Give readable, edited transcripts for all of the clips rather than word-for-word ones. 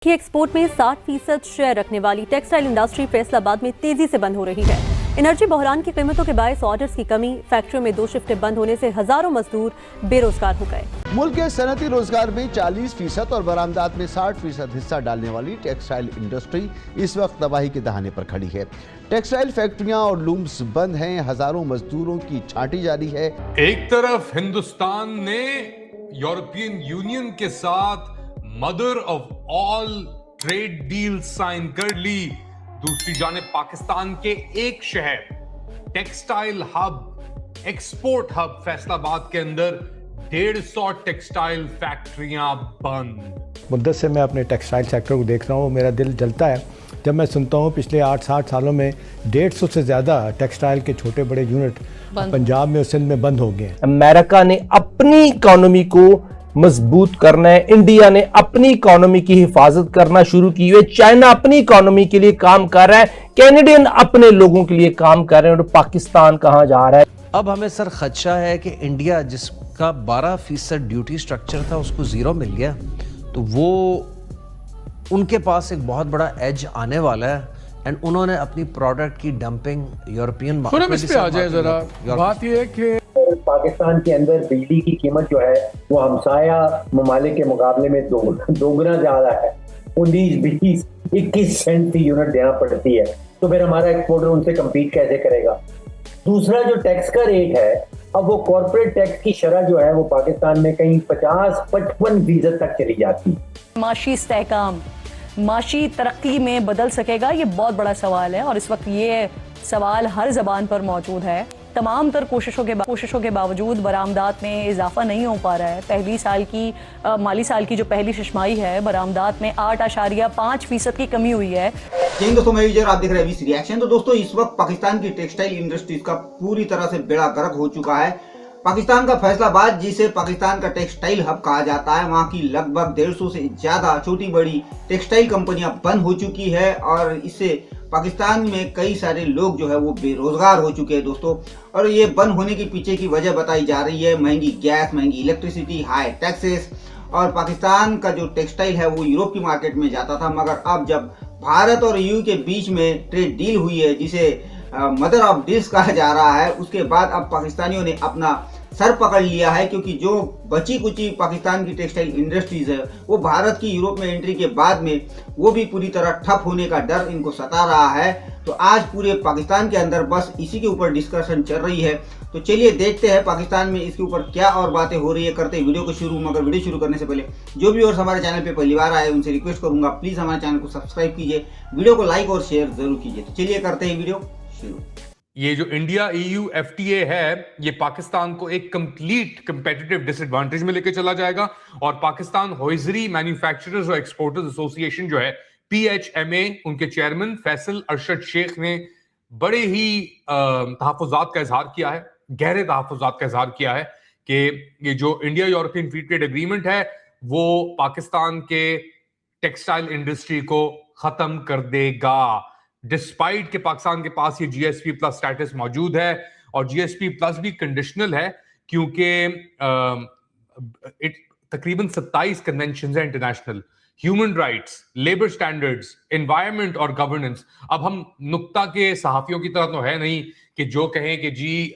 कि एक्सपोर्ट में 60% शेयर रखने वाली टेक्सटाइल इंडस्ट्री फैसलाबाद में तेजी से बंद हो रही है। एनर्जी बहरान की कीमतों के बायस ऑर्डर्स की कमी, फैक्ट्रियों में 2 शिफ्टें बंद होने से हजारों मजदूर बेरोजगार हो गए। मुल्क के सनती रोजगार में 40% और बरामदात में 60% हिस्सा डालने वाली टेक्सटाइल इंडस्ट्री इस वक्त तबाही के दहाने पर खड़ी है। टेक्सटाइल फैक्ट्रियां और लूम्स बंद हैं, हजारों मजदूरों की छांटी जारी है। एक तरफ हिंदुस्तान ने यूरोपियन यूनियन के साथ mother of all trade deal sign कर ली, दूसरी जानिब पाकिस्तान के एक शहर textile hub, export hub Faisalabad के अंदर 150 टेक्सटाइल फैक्ट्रियां बंद। मुद्दत से मैं अपने टेक्सटाइल सेक्टर को देख रहा हूँ, मेरा दिल जलता है जब मैं सुनता हूँ पिछले 8-60 सालों में 150 से ज़्यादा टेक्सटाइल के छोटे बड़े यूनिट पंजाब में और सिंध में बंद हो गए हैं। अमेरिका ने अपनी इकोनॉमी को मजबूत करना है, इंडिया ने अपनी इकोनॉमी की हिफाजत करना शुरू की है, चाइना अपनी इकोनॉमी के लिए काम कर रहा है, कैनेडियन अपने लोगों के लिए काम कर रहे हैं, और पाकिस्तान कहां जा रहा है। अब हमें सर खदशा है कि इंडिया जिसका 12% ड्यूटी स्ट्रक्चर था उसको जीरो मिल गया, तो वो उनके पास एक बहुत बड़ा एज आने वाला है एंड उन्होंने अपनी प्रोडक्ट की डंपिंग यूरोपियन मार्केट में। इस पे आ जाए जरा, बात ये है कि पाकिस्तान के अंदर बिजली की कीमत जो है वो हमसाया ममालिक के मुकाबले में दोगुना ज्यादा है। 19-20-21 सेंट की यूनिट देना पड़ती है, तो फिर हमारा एक्सपोर्टर उनसे कम्पीट कैसे करेगा। दूसरा जो टैक्स का रेट है, अब वो कॉर्पोरेट टैक्स की शरह जो है वो पाकिस्तान में कहीं 50-55% तक चली जाती है। माशी इस्तेहकाम माशी तरक्की में बदल सकेगा, ये बहुत बड़ा सवाल है और इस वक्त ये सवाल हर जबान पर मौजूद है। तमाम तर कोशिशों के बावजूद बरामदात में इजाफा नहीं हो पा रहा है। माली साल की जो पहली शशमाही है, बरामदात में 8.5% की कमी हुई है। दोस्तों मैं विजय, आप देख रहे हैं वीसी रिएक्शन। तो दोस्तों इस वक्त पाकिस्तान की टेक्सटाइल इंडस्ट्रीज का पूरी तरह से बेड़ा गर्क हो चुका है। पाकिस्तान का फैसलाबाद, जिसे पाकिस्तान का टेक्सटाइल हब कहा जाता है, वहाँ की लगभग 150 से ज्यादा छोटी बड़ी टेक्सटाइल कंपनियां बंद हो चुकी है और इससे पाकिस्तान में कई सारे लोग जो है वो बेरोजगार हो चुके हैं दोस्तों। और ये बंद होने के पीछे की वजह बताई जा रही है महंगी गैस, महंगी इलेक्ट्रिसिटी, हाई टैक्सेस। और पाकिस्तान का जो टेक्सटाइल है वो यूरोप की मार्केट में जाता था, मगर अब जब भारत और यूएई के बीच में ट्रेड डील हुई है, जिसे मदर ऑफ डील्स कहा जा रहा है, उसके बाद अब पाकिस्तानियों ने अपना सर पकड़ लिया है, क्योंकि जो बची कुची पाकिस्तान की टेक्सटाइल इंडस्ट्रीज है वो भारत की यूरोप में एंट्री के बाद में वो भी पूरी तरह ठप होने का डर इनको सता रहा है। तो आज पूरे पाकिस्तान के अंदर बस इसी के ऊपर डिस्कशन चल रही है। तो चलिए देखते हैं पाकिस्तान में इसके ऊपर क्या और बातें हो रही है। करते हैं वीडियो को शुरू। मगर वीडियो शुरू करने से पहले जो भी और हमारे चैनल पे पहली बार आए उनसे रिक्वेस्ट करूंगा, प्लीज हमारे चैनल को सब्सक्राइब कीजिए, वीडियो को लाइक और शेयर जरूर कीजिए। तो चलिए करते हैं वीडियो शुरू। ये जो इंडिया EU FTA है, ये पाकिस्तान को एक कंप्लीट कंपेटिटिव डिसएडवांटेज में लेके चला जाएगा और पाकिस्तान हॉइजरी मैन्युफैक्चरर्स और एक्सपोर्टर्स एसोसिएशन जो है PHMA, उनके चेयरमैन फैसल अरशद शेख ने बड़े ही तहफ़्फ़ुज़ात का इजहार किया है, गहरे तहफ़्फ़ुज़ात का इजहार किया है कि ये जो India European free trade agreement है वो पाकिस्तान के टेक्सटाइल इंडस्ट्री को खत्म कर देगा। डिस्पाइट के पाकिस्तान के पास ये GSP प्लस स्टेटस मौजूद है और GSP प्लस भी कंडीशनल है, क्योंकि तकरीबन 27 कन्वेंशन है international, human rights, labour standards, environment और गवर्नेंस। अब हम नुक्ता के सहाफियों की तरह तो है नहीं कि जो कहें कि जी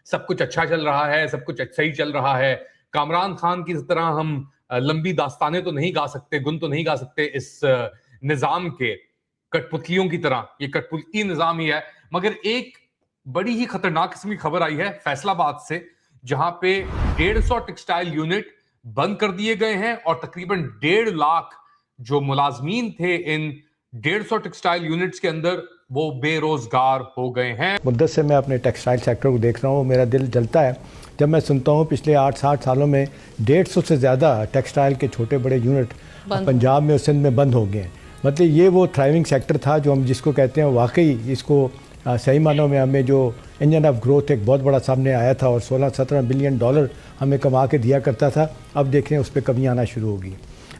सब कुछ अच्छा चल रहा है, सब कुछ अच्छा ही चल रहा है। कामरान खान की तरह हम लंबी दास्तानें तो नहीं गा सकते, गुन तो नहीं गा सकते इस निजाम के, कठपुतलियों की तरह। ये कठपुतली निजाम ही है। मगर एक बड़ी ही खतरनाक किस्म की खबर आई है फैसलाबाद से, जहां पे 150 टेक्सटाइल यूनिट बंद कर दिए गए हैं और तकरीबन 1.5 लाख जो मुलाजमीन थे इन 150 टेक्सटाइल यूनिट्स के अंदर वो बेरोजगार हो गए हैं। मुद्दत से मैं अपने टेक्सटाइल सेक्टर को देख रहा हूँ, मेरा दिल जलता है जब मैं सुनता हूँ पिछले 8-60 सालों में 150 से ज़्यादा टेक्सटाइल के छोटे बड़े यूनिट पंजाब में और सिंध में बंद हो गए हैं। मतलब ये वो थ्राइविंग सेक्टर था जो हम जिसको कहते हैं, वाकई इसको सही मानों में हमें जो इंजन ऑफ ग्रोथ एक बहुत बड़ा सामने आया था और 16-17 बिलियन डॉलर हमें कमा के दिया करता था। अब देख रहे हैं उस पर कमी आना शुरू होगी।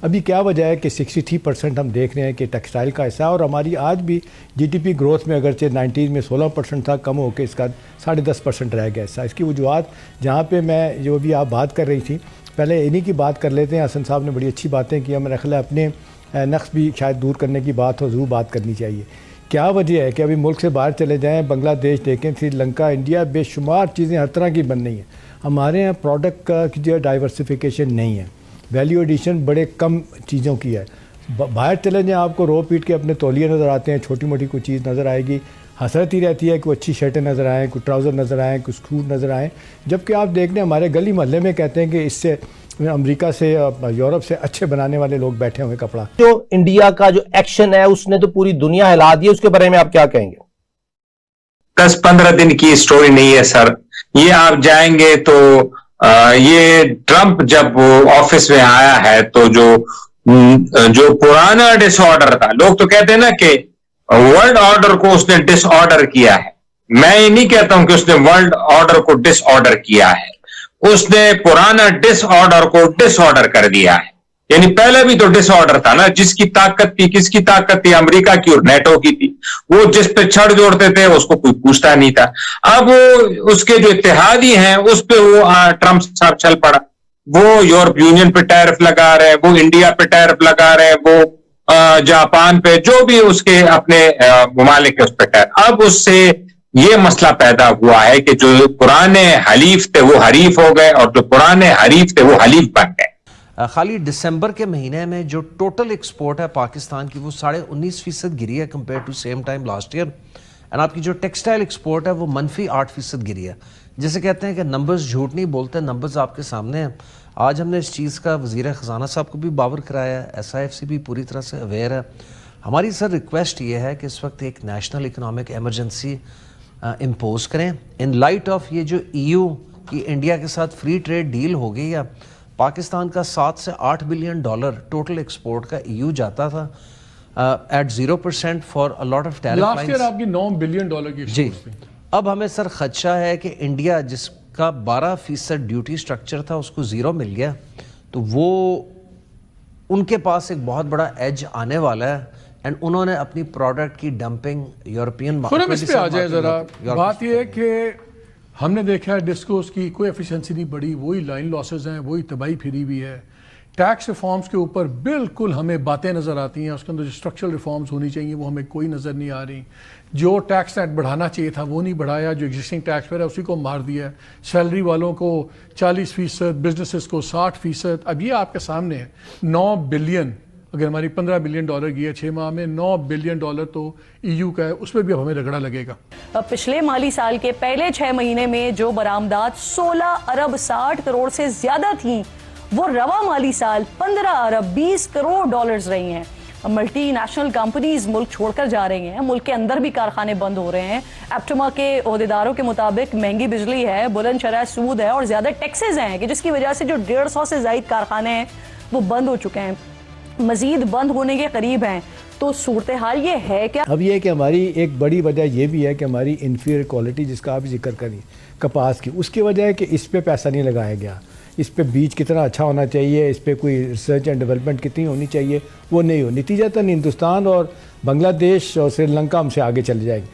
अभी क्या वजह है कि 63% हम देख रहे हैं कि टेक्सटाइल का हिस्सा, और हमारी आज भी GDP ग्रोथ में अगरचे 90 में 16% था, कम होकर इसका 10.5% रह गया हिस्सा। इसकी वजूहत जहाँ पे मैं जो भी आप बात कर रही थी, पहले इन्हीं की बात कर लेते हैं। हसन साहब ने बड़ी अच्छी बातें की, हमें रखला अपने नक्स भी शायद दूर करने की बात हो, ज़रूर बात करनी चाहिए। क्या वजह है कि अभी मुल्क से बाहर चले जाएं, बांग्लादेश देखें, श्रीलंका, इंडिया, बेशुमार चीज़ें हर तरह की बन रही हैं। हमारे यहाँ प्रोडक्ट का जो है डाइवर्सिफिकेशन नहीं है, वैल्यू एडिशन बड़े कम चीज़ों की है। बाहर चले जाएँ आपको रो पीट के अपने तौलिए नज़र आते हैं, छोटी मोटी कोई चीज़ नज़र आएगी, हसरत ही रहती है कि अच्छी शर्टें नज़र आएँ, कोई ट्राउज़र नज़र आएँ, कुछ स्कूट नज़र आएँ, जबकि आप देख लें हमारे गली मोहल्ले में कहते हैं कि इससे अमेरिका से यूरोप से अच्छे बनाने वाले लोग बैठे हुए कपड़ा। जो इंडिया का जो एक्शन है उसने तो पूरी दुनिया हिला दी है, उसके बारे में आप क्या कहेंगे? 10-15 दिन की स्टोरी नहीं है सर, ये आप जाएंगे तो ये ट्रंप जब ऑफिस में आया है तो जो पुराना डिसऑर्डर था, लोग तो कहते हैं ना कि वर्ल्ड ऑर्डर को उसने डिसऑर्डर किया है। मैं ये नहीं कहता हूं कि उसने वर्ल्ड ऑर्डर को डिसऑर्डर किया है, उसने पुराना डिसऑर्डर को डिसऑर्डर कर दिया है। यानी पहले भी तो डिसऑर्डर था ना, जिसकी ताकत थी, किसकी ताकत थी? अमेरिका की और नेटो की थी। वो जिस पे छड़ जोड़ते थे उसको कोई पूछता नहीं था। अब उसके जो इत्तेहादी हैं उस पे वो ट्रंप साहब चल पड़ा। वो यूरोप यूनियन पे टैरिफ लगा रहे हैं, वो इंडिया पे टैरिफ लगा रहे हैं, वो जापान पे, जो भी उसके अपने ममालिक है उस पे टैरिफ। अब उससे ये मसला पैदा हुआ है कि जो पुराने हलीफ थे वो हरीफ हो गए और जो पुराने हरीफ थे वो हलीफ बन गए। खाली दिसंबर के महीने में जो टोटल एक्सपोर्ट है पाकिस्तान की वो 19.5% गिरी है compare to same time last year. And आपकी जो टेक्सटाइल एक्सपोर्ट है वो -8% गिरी है। जैसे कहते हैं कि नंबर्स झूठ नहीं बोलते, नंबर्स आपके सामने हैं। आज हमने इस चीज़ का वज़ीर ख़जाना साहब को भी बावर कराया है, SIFC भी पूरी तरह से अवेयर है। हमारी सर रिक्वेस्ट ये है कि इस वक्त एक नेशनल इकनॉमिक एमरजेंसी इम्पोज करें इन लाइट ऑफ ये जो EU की इंडिया के साथ फ्री ट्रेड डील हो गई है। पाकिस्तान का 7 से 8 बिलियन डॉलर टोटल एक्सपोर्ट का EU जाता था at 0% for a lot of tariff lines. Last year आपकी $9 बिलियन की जी। अब हमें सर खदशा है कि इंडिया जिसका 12% ड्यूटी स्ट्रक्चर था उसको 0 मिल गया, तो वो उनके पास एक बहुत बड़ा एज आने वाला है एंड उन्होंने अपनी प्रोडक्ट की डंपिंग यूरोपियन मार्केट इस पे आ जाए जरा। बात यह है कि हमने देखा है डिस्कोस की कोई एफिशिएंसी नहीं बढ़ी, वही लाइन लॉसेस हैं, वही तबाही फिरी हुई है। टैक्स रिफॉर्म्स के ऊपर बिल्कुल हमें बातें नज़र आती हैं, उसके अंदर जो स्ट्रक्चरल रिफॉर्म्स होनी चाहिए वो हमें कोई नज़र नहीं आ रही। जो टैक्स रेट बढ़ाना चाहिए था वो नहीं बढ़ाया, जो एग्जिस्टिंग टैक्स पेयर है उसी को मार दिया। सैलरी वालों को 40%, बिजनेसेस को 60%। अब ये आपके सामने है 9 बिलियन, अगर हमारी $15 बिलियन की है 6 माह में, $9 बिलियन तो EU का है, उसमें भी अब हमें रगड़ा लगेगा। पिछले माली साल के पहले 6 महीने में जो बरामदात 16 अरब 60 करोड़ से ज्यादा थी, वो रवा माली साल 15 अरब 20 करोड़ डॉलर्स रही हैं। मल्टीनेशनल कंपनीज मुल्क छोड़कर जा रही हैं, मुल्क के अंदर भी कारखाने बंद हो रहे हैं। एप्टमा के ओहदेदारों के मुताबिक महंगी बिजली है, बुलंद शरह सूद है और ज्यादा टैक्सेस हैं कि जिसकी वजह से जो 150 से ज्यादा कारखाने हैं वो बंद हो चुके हैं, मजीद बंद होने के करीब हैं। तो सूरत हाल ये है क्या? अब ये है कि हमारी एक बड़ी वजह ये भी है कि हमारी इन्फीरियर क्वालिटी जिसका आप जिक्र करिए कपास की, उसकी वजह है कि इस पे पैसा नहीं लगाया गया। इस पे बीज कितना अच्छा होना चाहिए, इस पे कोई रिसर्च एंड डेवलपमेंट कितनी होनी चाहिए, वो नहीं हो। नतीजतन हिंदुस्तान और बांग्लादेश और श्रीलंका हमसे आगे चले जाएगी।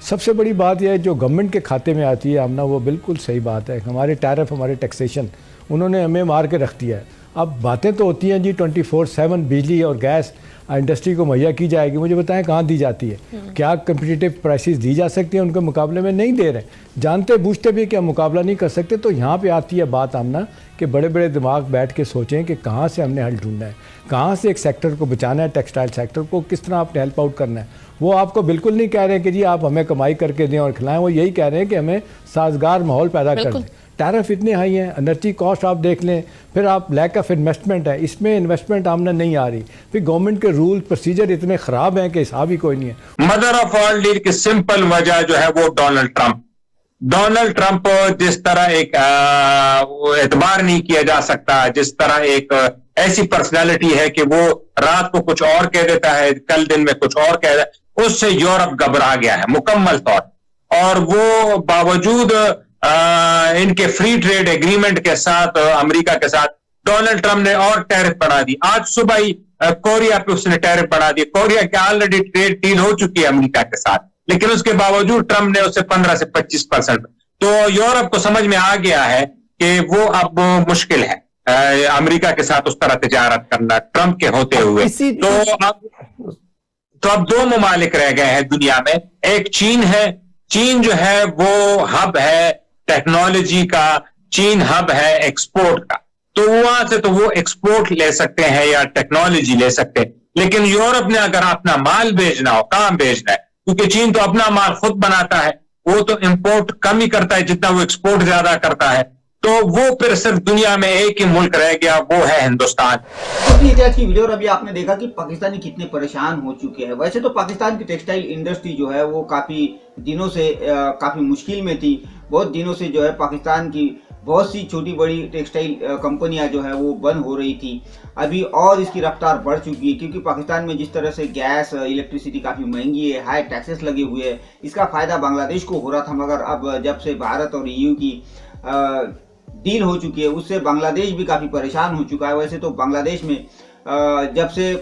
सबसे बड़ी बात यह है जो गवर्नमेंट के खाते में आती है आमना, वो बिल्कुल सही बात है। हमारे टैरिफ, हमारे टैक्सेशन उन्होंने हमें मार के रख दिया है। अब बातें तो होती हैं जी 24/7 बिजली और गैस इंडस्ट्री को मुहैया की जाएगी, मुझे बताएं कहाँ दी जाती है? क्या कम्पिटिटिव प्राइसेस दी जा सकती हैं? उनके मुकाबले में नहीं दे रहे, जानते बूझते भी कि हम मुकाबला नहीं कर सकते। तो यहाँ पे आती है बात आमना कि बड़े बड़े दिमाग बैठ के सोचें कि कहाँ से हमने हल ढूंढना है, कहाँ से एक सेक्टर को बचाना है, टेक्सटाइल सेक्टर को किस तरह आपने हेल्प आउट करना है। वो आपको बिल्कुल नहीं कह रहे हैं कि जी आप हमें कमाई करके दें और खिलाएं, वो यही कह रहे हैं कि हमें साजगार माहौल पैदा कर दें। टैरिफ इतने हाई हैं, एनर्जी कॉस्ट आप देख लें, फिर आप लैक ऑफ इन्वेस्टमेंट है, इसमें इन्वेस्टमेंट आमना नहीं आ रही, फिर गवर्नमेंट के रूल प्रोसीजर इतने ख़राब हैं कि हिसाब ही कोई नहीं है। मदर ऑफ ऑल डील की सिंपल वजह जो है वो डोनाल्ड ट्रंप जिस तरह एक एतबार नहीं किया जा सकता, जिस तरह एक ऐसी पर्सनैलिटी है कि वो रात को कुछ और कह देता है, कल दिन में कुछ और कह देता है, उससे यूरोप घबरा गया है मुकम्मल तौर। और वो बावजूद इनके फ्री ट्रेड एग्रीमेंट के साथ अमेरिका के साथ डोनाल्ड ट्रंप ने और टैरिफ बढ़ा दी। आज सुबह ही कोरिया पे उसने टैरिफ बढ़ा दिया। कोरिया की ऑलरेडी ट्रेड डील हो चुकी है अमेरिका के साथ, लेकिन उसके बावजूद ट्रंप ने उसे 15 से 25%। तो यूरोप को समझ में आ गया है कि वो अब मुश्किल है। अमेरिका के साथ उस तरह तिजारत करना ट्रंप के होते हुए। तो अब दो ममालिक रह गए हैं दुनिया में। एक चीन है, चीन जो है वो हब है टेक्नोलॉजी का, चीन हब है एक्सपोर्ट का, तो वहां से तो वो एक्सपोर्ट ले सकते हैं या टेक्नोलॉजी ले सकते हैं। लेकिन यूरोप ने अगर अपना माल भेजना हो, कहां भेजना है? क्योंकि चीन तो अपना माल खुद बनाता है, वो तो इंपोर्ट कम ही करता है जितना वो एक्सपोर्ट ज्यादा करता है। तो वो फिर सिर्फ दुनिया में एक ही मुल्क रह गया, वो है हिंदुस्तान। तो ये आज की वीडियो और अभी आपने देखा कि पाकिस्तानी कितने परेशान हो चुके हैं। वैसे तो पाकिस्तान की टेक्सटाइल इंडस्ट्री जो है वो काफी दिनों से काफी मुश्किल में थी। बहुत दिनों से जो है पाकिस्तान की बहुत सी छोटी बड़ी टेक्सटाइल कंपनियां जो है वो बंद हो रही थी। अभी और इसकी रफ्तार बढ़ चुकी है क्योंकि पाकिस्तान में जिस तरह से गैस इलेक्ट्रिसिटी काफ़ी महंगी है, हाई टैक्सेस लगे हुए हैं, इसका फ़ायदा बांग्लादेश को हो रहा था। मगर अब जब से भारत और EU की डील हो चुकी है उससे बांग्लादेश भी काफ़ी परेशान हो चुका है। वैसे तो बांग्लादेश में जब से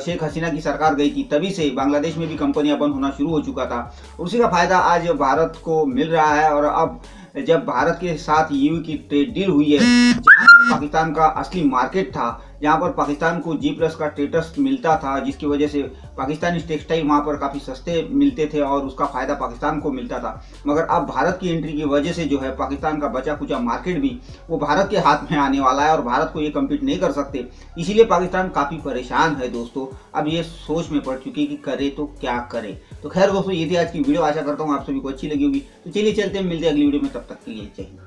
शेख हसीना की सरकार गई थी तभी से बांग्लादेश में भी कंपनियां बंद होना शुरू हो चुका था। उसी का फ़ायदा आज भारत को मिल रहा है। और अब जब भारत के साथ EU की ट्रेड डील हुई है, जहाँ पाकिस्तान का असली मार्केट था, जहाँ पर पाकिस्तान को G+ का स्टेटस मिलता था, जिसकी वजह से पाकिस्तानी टेक्सटाइल वहाँ पर काफ़ी सस्ते मिलते थे और उसका फ़ायदा पाकिस्तान को मिलता था। मगर अब भारत की एंट्री की वजह से जो है पाकिस्तान का बचा कुचा मार्केट भी वो भारत के हाथ में आने वाला है और भारत को ये कम्पीट नहीं कर सकते। इसीलिए पाकिस्तान काफ़ी परेशान है दोस्तों। अब ये सोच में पड़ चुकी है कि करे तो क्या करे। तो खैर दोस्तों, ये थी आज की वीडियो। आशा करता हूँ आप सभी को अच्छी लगी होगी। तो चलिए चलते हैं, मिलते हैं अगली वीडियो में। तब तक के लिए जय हिंद।